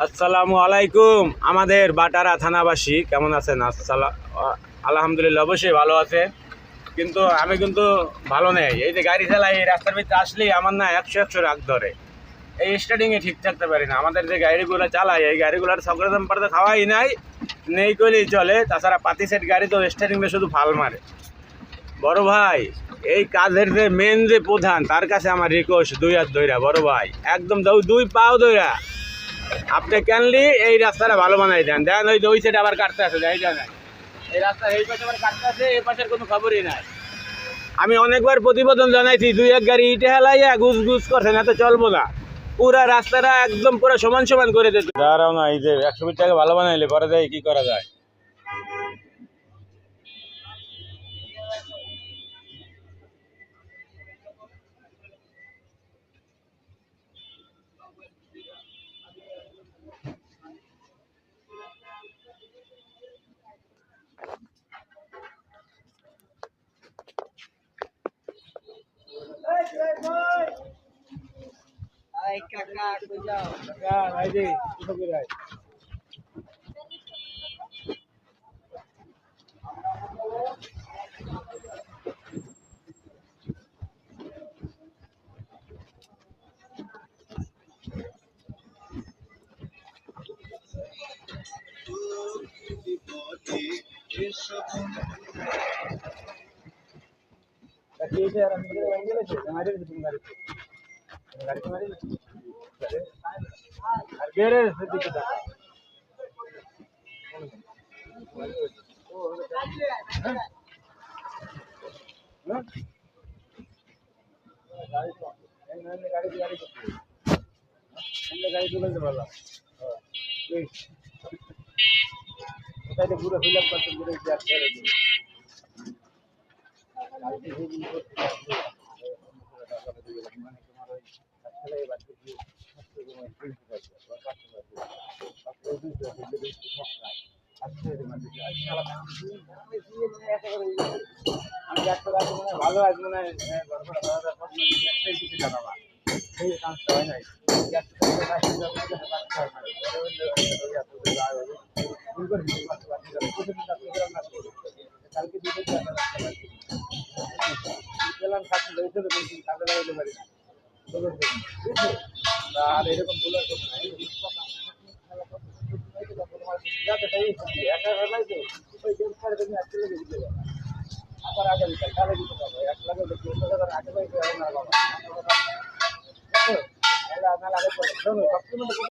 আসসালামু আলাইকুম। আমাদের বাটারা থানাবাসী কেমন আছেন? আলহামদুলিল্লাহ, অবশ্যই ভালো আছে। কিন্তু আমি ভালো নেই। এই যে গাড়ি চালাই, এই রাস্তার ভিতরে আসলেই আমার না একশো রাগ ধরে। এই স্টার্টিংয়ে ঠিক থাকতে পারি না। আমাদের যে গাড়িগুলো চালাই, এই গাড়িগুলোর সকরদম পাড়তে খাওয়াই নেই করলেই চলে। তাছাড়া পাতি সেট গাড়ি তো স্টার্টিংয়ে শুধু ফাল মারে। বড় ভাই, এই কাজের যে মেন যে প্রধান, তার কাছে আমার রিকোয়েস্ট, দুই হাত ধইরা বড় ভাই, একদম দুই পাও ধইরা আপনি ক্যানলি এই রাস্তাটা ভালো বানাই দেন। দেন ওই সাইডে আবার কাটতে আছে, যাই জানেন এই রাস্তা এই পাশে আবার কাটতে আছে, এই পাশের কোনো খবরই নাই। আমি অনেকবার প্রতিবেদন জানাইছি, দুই এক গাড়ি ইটে হেলাইয়া গুজ করছে না, তো চলবো না। পুরা রাস্তাটা একদম পুরো সমান করে দিতে। দাঁড়াও না, এই যে 100 ফিট টাকা ভালো বানাইলে পরে যায় কি করা যায়। গাড়ি তুলে পারলাম পুরো ফিল আপ করতে ভালো আজ মনে হয় একটাই কিছু জানাবা সেই কাজটা হয় নাই। কালকে গেলাম কাছে কাজে লাগাইতে পারি না, আর এরকম ভুল আর করতে নাই। একা ফেলাইছে ওই গেম ছাড়ে তুমি আজকে লেগে দিতে পারো, আবার আগামীকাল কালে দিতে পারবো। 1 লাখ আগে পাইছে না বাবা, মেলা আগে পড়ে শোনো সবসময়